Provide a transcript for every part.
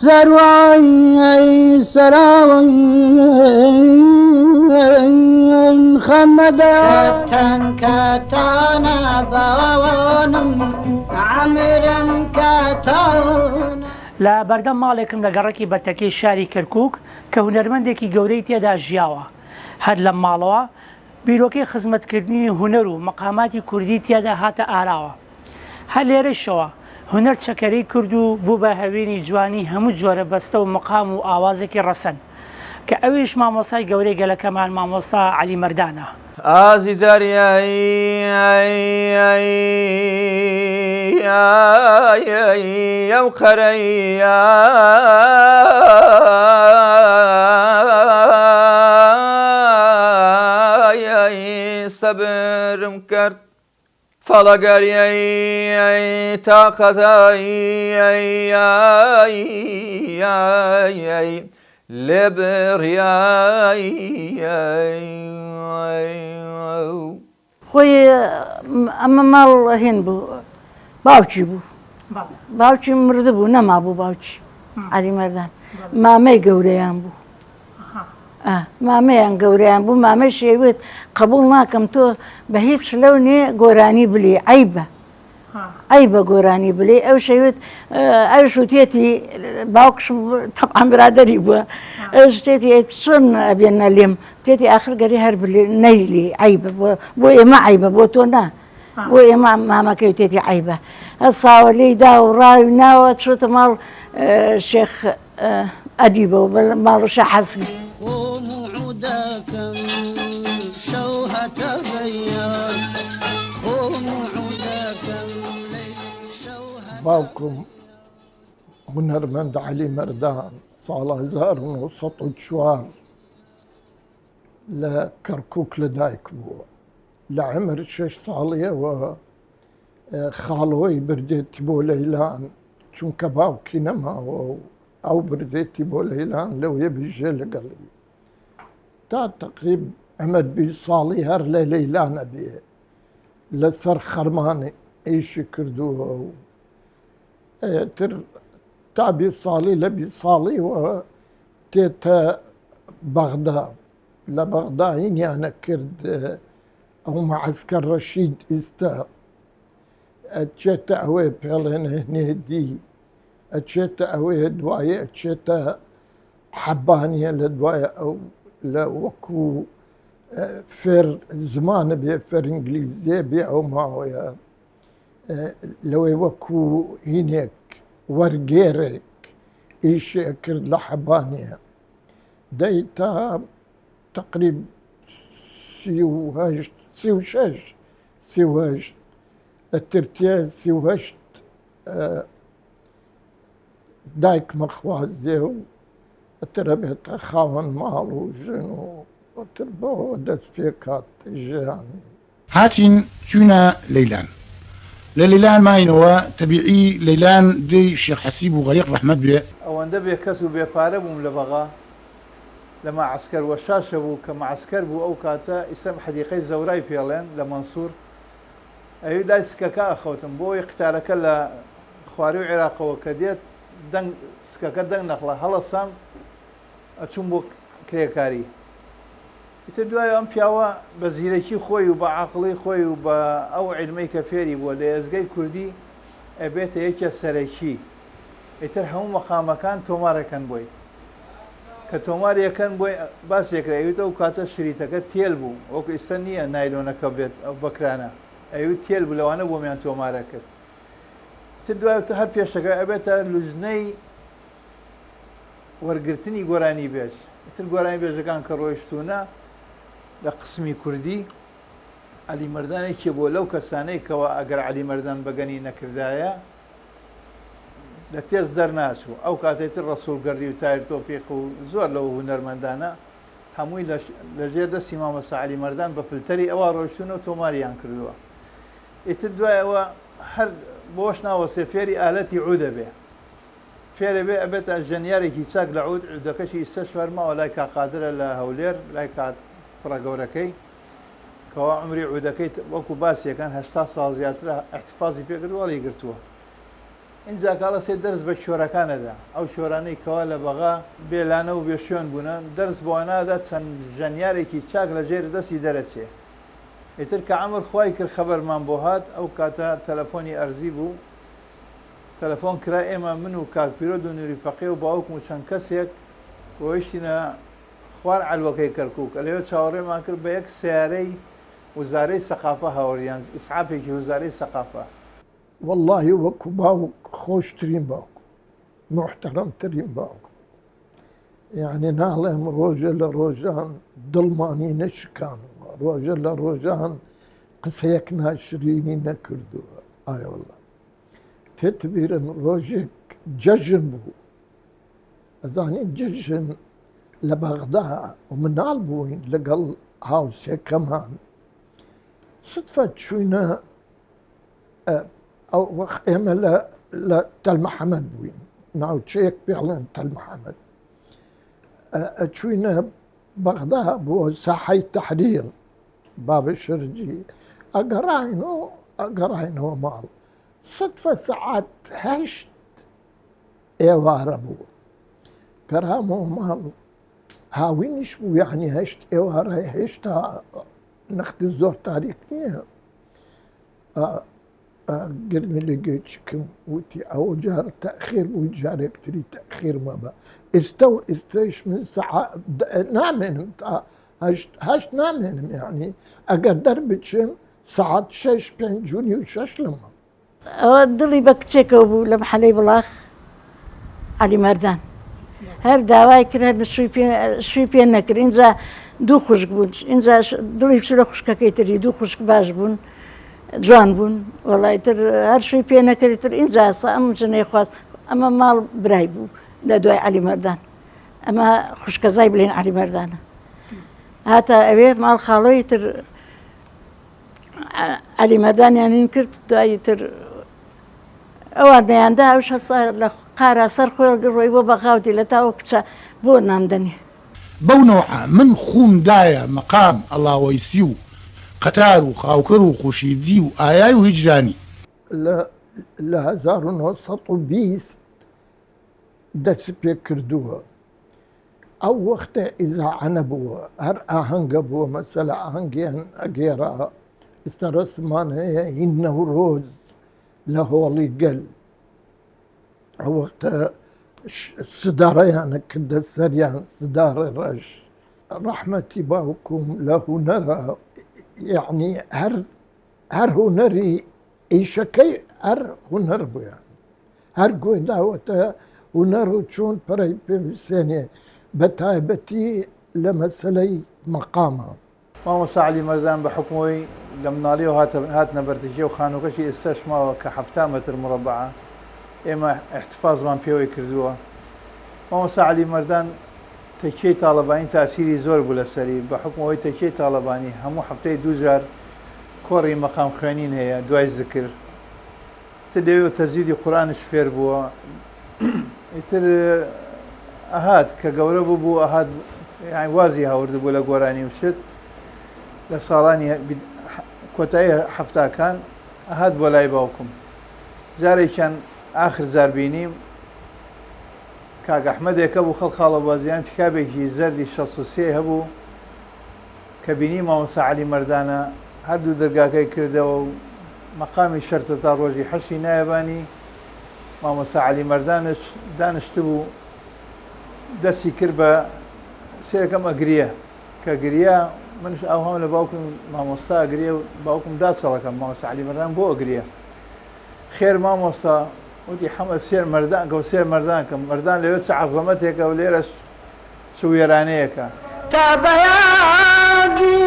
سروای سراوی خمدان كتان باوانم عمرم كتان. لە بەردەم ماڵێکم لە گەڕێکی بەتەکەی شاری کەرکووک کە هونەرمەندێکی گەورەی تێدا ژیاوە. هەر لەم ماڵەوە بیرۆکەی خزمەتکردنی هونەر و مەقاماتی کوردی تێدا هاتە ئاراوە. هەر لێرەشەوە هونەر چەکەرەی کرد و بوو بە هەوێنی جوانی هەموو جۆرە بەستە و مەقام و ئاوازێکی ڕەسەن کە ئەویش مامۆستای گەورەی گەلەکەمان مامۆستا عەلی مەردانە. ئەو قەرەی سەبرم کرد فەڵەگەریەی تاقەتایی لێ بڕیایی خۆی ئەمە ماڵ هێن بوو باوکی بوو باوکی مرده بوو نەما بوو باوکی عەلی مەردان مامەی گەورەیان بوو مامەیان گەورەیان بوو مامەی شێوێت قبول ناکەم تۆ بە هیچ لەو نێ گۆرانی بلێ عیبە عیبە گۆرانی بلێ ئەو شەوێت ئەوش وتێتی باوکشم تەبعاً برادەری بووە ئەوش تێتی چۆن ئەبێنە لێم تێتی ئاخر گەری هەر بلێ نەیلی عیبە بۆ ئێمە عیبە بۆ تۆ نا بۆ ئێمە مامەکەی تێتی عیبە ساوە لێی دا و ڕاوی ناوە چۆتە ماڵ شێخ ئەدیبە و ماڵ شێخ حەسن باوکم هونەرمەند عەلی مەردان ساڵە 1904 لە کەرکووک لەدایک بووە لە عمر 6 ساڵیەوە خاڵۆی بردێتی بۆ لەیلان چونکە باوکی نەماوە و ئەو بردێتی بۆ لەیلان لەوێ بژێ لەگەڵی تا تەقریب ئەمە 20 ساڵی هەر لە لەیلانە بێ لەسەر خەرمانی ئیشی کردووە و تر تا 20 ساڵی لە 20 ساڵیەوە تێتە بەغدا لە بەغدا هینیانە کرد ئەو مەعەسکەر ڕەشید ئیستا ئەچێتە ئەوەی پێڵێنە هنێدی ئەچێتە ئەوەیە دوایە ئەچێتە حەبانیە لە دوایە ئەو لە وەکو فێر زمانە بێ فێر ئینگلیزیە بێ ئەو ماوەیە لەوەی وەکو هینێک وەرگێرێک ئیشێ کرد لە حەبانیە دەی تا تقریب 36 ئەترتێ 38 دایکمە خوازێ و ئەترە بێتە خاوەن ماڵ و ژن و ئەتر بەوە دەست پێ کات ژیانی هاتین چوونە لەیلان لە لەیلان ماینەوە تەبیعی لەیلان دەی شێخ حەسیب و غەریق ڕەحمەت بێ ئەوەندە بێ کەس و بێپارە بووم لە بەغا لە مەعەسکەر وەشاشە بوو کە مەعەسکەر بوو ئەو کاتە ئیسەم حەدیقەی زەورای پێڵێن لە مەنسوور ئەوی لای سکەکە ئەخەوتم بۆی قتالەکە لە خواری و عێراقەوە کە دێت دەنگ سکەکە دەنگ نەخڵە هەڵەسام ئەچوون بۆ کرێکاری ئیتر دوای ئەم پیاوە بە زیرەکی خۆی و بە عەقڵی خۆی و بە ئەو عیلمەی کە فێری بووە لە ئێزگەی کوردی ئەبێتە یەکێ سەرەکی ئیتر هەموو مەقامەکان تۆمارەکەن بۆی کە تۆمار یەکەن بۆی باسێکرا ئەویتە و کاتە شریتەکە تێل بوو وەکو ئێستا نییە نایلۆنەکە بێت ئەو بەکرانە ئەوی تێل بوو لەوانە بۆمیان تۆمارە کرد تر دوایتە هەر پێشەکە ئەبێتە لوژنەی وەرگرتنی گۆرانی بێژ ئیتر گۆرانی بێژەکان کە ڕۆیشتوونە لە قسمی کوردی عەلی مەردانێکی بۆ لەو کەسانەی کەەوە ئەگەر عەلی مەردان بەگەنی نەکردایە لە تێز دەرناچوو ئەو کاتێتر ڕەسوولگەردی و تایر تۆفیق و زۆر لەو هونەرمەندانە هەمووی لەژێر دەستی مامۆستا عەلی مەردان بە فلتەری ئەوە ڕۆیشتون و تۆماریان کردووە ئیتر دوایەوە هەر بۆش ناوەسێ فێری ئالەتی عودە بێ فێرە بێ ئەبێتە ژەنیارێکی چاک لە عود عودەکەشی ئیستا شوەرماوە لای کاقادرە لە هەولێر لای کات پڕە گەورەکەی کەوا عمری عودەکەی وەکو باسیەکان 80 ساڵ زیاترە احتفاظی پێکرد وەڵی گرتووە اینجا کاڵە سێ دەرس بە شۆرەکانەدا ئەو شۆرانەی کەوا لە بەغا بێلانە و بێشوێن بوونە دەرس بۆوانادا چەند ژەنیارێکی چاک لە ژێر دەستی دەرەچێ ئیتر کە عەمر خوای کرد خەبەرمان بۆ هات ئەو کاتە تەلەفۆنی ئەرزی بوو تەلەفۆن کرا ئێمە من و کاک پیرۆز و نوری فەقێ و باوکم و چەند کەسێک گۆیشتینە خوار عەلوەکەی کەرکووک لەوێ چاوەڕێمان کرد بە یەک سیارەی وزارەی سەقافە هاوڕیان ئیسعافێکی وزارەی سەقافە والله وەکو باوک خۆشترین باوک محتەرەمترین باوک یعنی ناڵێم ڕۆژە لە ڕۆژان دڵمانی نەشکانەوە ڕۆژە لە ڕۆژان قسەیەک ناشرینی نەکردووە ئایا وەڵڵا تێتبیرم ڕۆژێک جەژن بوو ئەزانی جەژن لە بەغدا و مناڵ بووین لەگەڵ هاوسێکەمان سدفە چوینە ئەو وەخت ئێمە لە تەلمەحەمەد بووین ناوچەیەک پێڵێن تەلمەحەمەد ئەچوینە بەغدا بۆ ساحەی تەحریر بابە شەرجی ئەگەڕاینەوە ماڵ سدفە سەعات هەشت ئێوارە بوو گەرامەوە ماڵ هاوینیش بوو یعنی هەشت ئێوارە هێشتا نەختی زۆر تاریک نییە گرمی لەگوێ چکم وتی ئەوە جارە تەخیر بوو جارێکتری تەخیر مەبە ئێستا و ئێستاش من نامێنم تا هەشت نامێنم یعنی ئەگەر دەربچم سەعات 6 5 و 6 لەمە ئەوە دڵی بە کچێکەوە بوو لە محەلەی بڵاخ عەلی مەردان هەر داوای کرد هەر شووی پێ نەکرد اینجا دوو خوشک بوون اینجا دڵی چرە خوشکەکەی تری دوو خوشک باش بوون جوان بوون وەڵای تر هەر شووی پێ نەکردی تر اینجا سا ئەم جنەی خواست ئەمە ماڵ برای بوو لە دوای عەلی مەردان ئەمە خوشکەزای بڵێن عەلی مەردانە هاتە ئەوێ ماڵ خاڵۆی تر عەلی مەردانیانین کرد دوایی تر ئەوە نەیاندا ئەوش هەسا لە قارە سەر خۆی ڕۆی بۆ بەغاوتی لە تاوە کچە بۆ نامدەنی بەو نەوعە من خومدایە مەقام ئەڵاوەیسی و قەتار و خاوکەر و خوشیدی و ئایای و هیجرانی لە 1920 دەست پێ کردووە ئەو وەختە ئیزاعە نەبووە هەر ئاهەنگە بووە مەسەلە ئاهەنگیان ئەگێرا ئێستا ڕسمان هەیە هین نەورۆز لە هۆڵی گەل ئەو وەختە سدارەیانە کردە سەریان سدارە ڕەش ڕەحمەتی باوکوم لە هونەرە یعنی هەر هونەری ئیشەکەی هەر هونەر بوویان هەر گوێ داوەتە هونەر و چۆن پەرەی پێویستێنێ بە تایبەتی لە مەسەلەی مەقامە مامۆستا عەلی مەردان بە حکمەوەی لە مناڵیەوە هاتنە بەرتەکیە و خانووکەشی ئێستاش ماوە کە 7 مەتر مربعە ئێمە احتفاظمان پێوەی کردووە مامۆستا عەلی مەردان تەکیەی تاڵەبانی تاسیری زۆر بوو لەسەری بە حکمەوەی تەکیەی تاڵەبانی هەموو هەفتەی 2 جار کۆڕی مەقام خوێنین هەیە دوای زکر تر لەوێ تەزیدی قورئانش فێر بووە ئیتر ئەهات کە گەورە بوو ئەهات وازی هاوردە بوو لە گۆرانی وشت لە ساڵانی کۆتایی هەفتاکان ئەهات بۆ لای باوکم جارێکیان ئاخر جار بینیم کاک ئەحمەدێکە بوو خەڵخاڵە بازیان پیکابێکی زەردی 63 هەبوو کە بینی مامۆستا عەلی مەردانە هەردوو دەرگاکەی کردەوە و مەقامی شەرتە تا ڕۆژی حەشی نایەبانی مامۆستا عەلی مەردانش دانیشت بوو دەستی کرد بە سێرەکەم ئەگریە کە گریە منش ئەوهام لە باوکم مامۆستا ئەگریە و باوکم داچەڵەکەم مامۆستا عەلی مەردان بۆ ئەگریە خێر مامۆستا وتی حەمەد سێر مەردان کە سێر مەردان کەم مەردان لەوێ چ عەزەمەتێکە و لێرەش چ وێرانەیەکە تا بەیاگی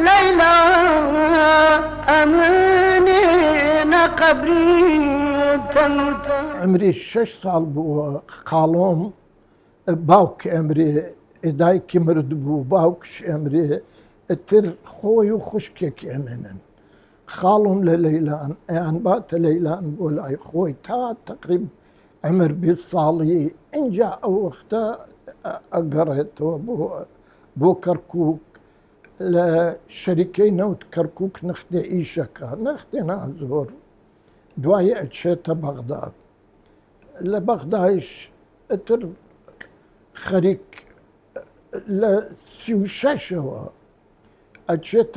لەیلا ئەمنێنە قەبری عمری 6 ساڵ بووە خاڵۆم باوک ئەمرێ دایکی مرد بوو باوکش ئەمرێ تر خۆی و خوشکێکی ئەمێنن خاڵم لە لەیلان ئەیان باتە لەیلان بۆ لای خۆی تا تقریب عمر 20 ساڵی اینجا ئەو وەختە ئەگەڕێتەوە بۆ کەرکووک لە شەریکەی نەوت کەرکووک نەختێ ئیشەکە نەختێنا زۆر دوایە ئەچێتە بەغداد لبغدايش اتر خريك لسيوشاشوا أجيت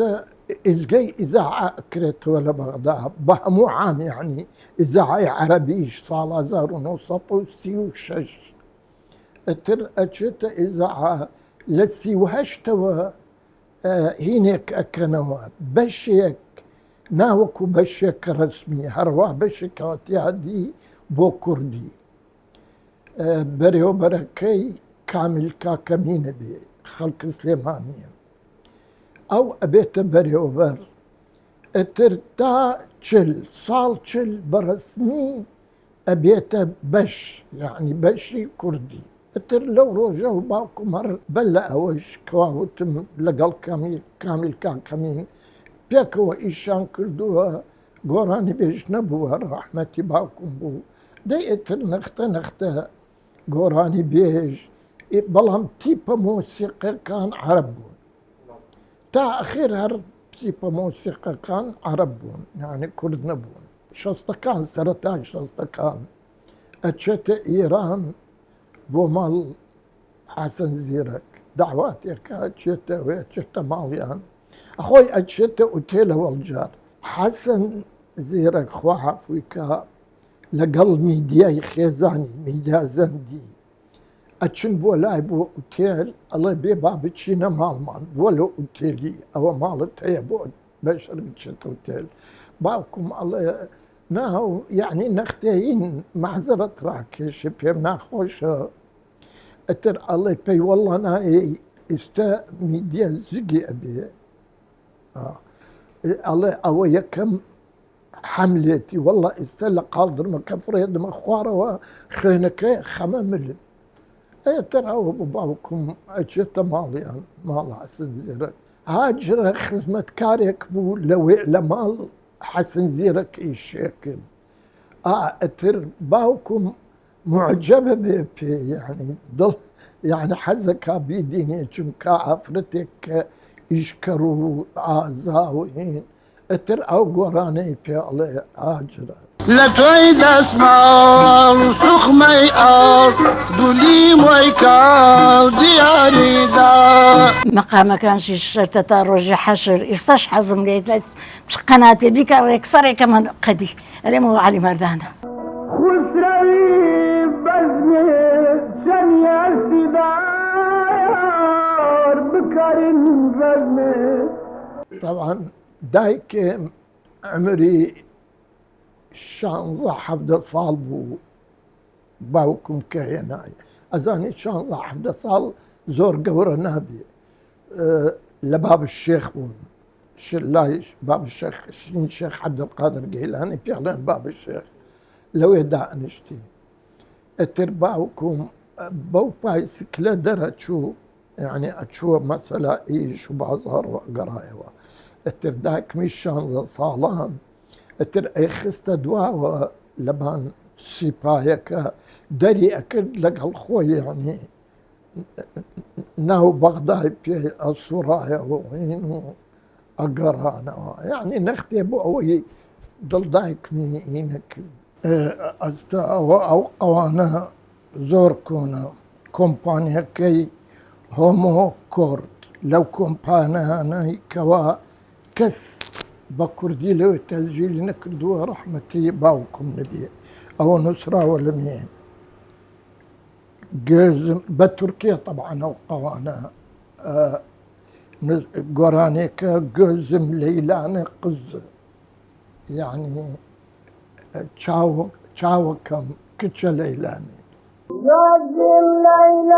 إزجي إذاعة كريت ولا بغداد بهمو عام يعني إذاعة عربيش صالة زار ونوسطو سيوشش اتر أجيت إذاعة لسيوهشتوا هينيك أكنوا بشيك ناوكو بشيك رسمي هروا بشيك واتيادي بو كردي بريو بركي كامل كاكمين بي خلق سليمانية أو أبيت بريو بر اترتا تشل صال تشل برسمي أبيت بش يعني بشي كردي اتر لو روجو باكو مر بلا أوش كواوتم لقل كامل كاكمين بيكو إيشان كردوها قوراني بيش نبوها رحمتي باكم بو دي اتر نخته قوراني بيج بلام تيبا موسيقى كان عربون تا اخر تيبا موسيقى كان عربون يعني كرد نبون شستكان سرطاج شستكان اتشت ايران بومال حسن زيرك دعواتي اتشت واتشت ماليان اخوي اتشت اوتيل والجار حسن زيرك خواها فيكا لقل ميديا خيزاني ميديا زندي أتشن بولاي بو أوتيل الله بيبا بتشينا مالمان بولو أوتيلي أو مالت هي بو بشر بتشت أوتيل باكم الله ناو يعني نختين معذرة راكش بيمنا خوش أتر الله بي والله ناي استا ميديا زقي أبي الله أو يكم حملتي والله استلا قادر ما كفريد ما خواره خينك خمامل اي ترى باباكم اجت ماليان مال حسن زيرك هاجر خدمة كاريك بو لو لمال حسن زيرك اي شكل اتر باوكم معجبة بي يعني ضل يعني حزك بيديني جمكا عفرتك يشكروا عزاوين اتر او قراني في الله هاجرة لتويد اسمار سخمي ار دولي مويكال دياري دا مقام كانش الشرطة رجع حشر يصش حزم ليت قناتي بيك يكسر كمان قدي اليوم علي مردانا خسري بزمي شنيا السدار بكارين بزمي طبعا دايك عمري شانزة حفظ صال باوكم كهناي أزاني شانزة حفظ صال زور قورة نابي لباب الشيخ بون شلايش باب الشيخ الشيخ عبد القادر جيلاني بيعلن باب الشيخ لو يدع نشتي اترباوكم بو بايس كلا درجو يعني اتشو مثلا ايش وبازار وقرايوه اترداك مشان صالان اتر اخست دواء لبان سيبايك دري اكد لك الخوي يعني ناو بغداد في الصرايا وين اقرانا يعني نختي بوي ضل دايك مينك استا او قوانا زور كونا كومبانيا كي هومو كورد لو كومبانا ناي كوا كس بكردي لو تسجيل نكردوها رحمتي باوكم نبي او نصرة ولا مين جوز بتركيا طبعا او قوانا قرانيك جوزم ليلاني قز يعني تشاو كم كتش ليلاني يا ليلاني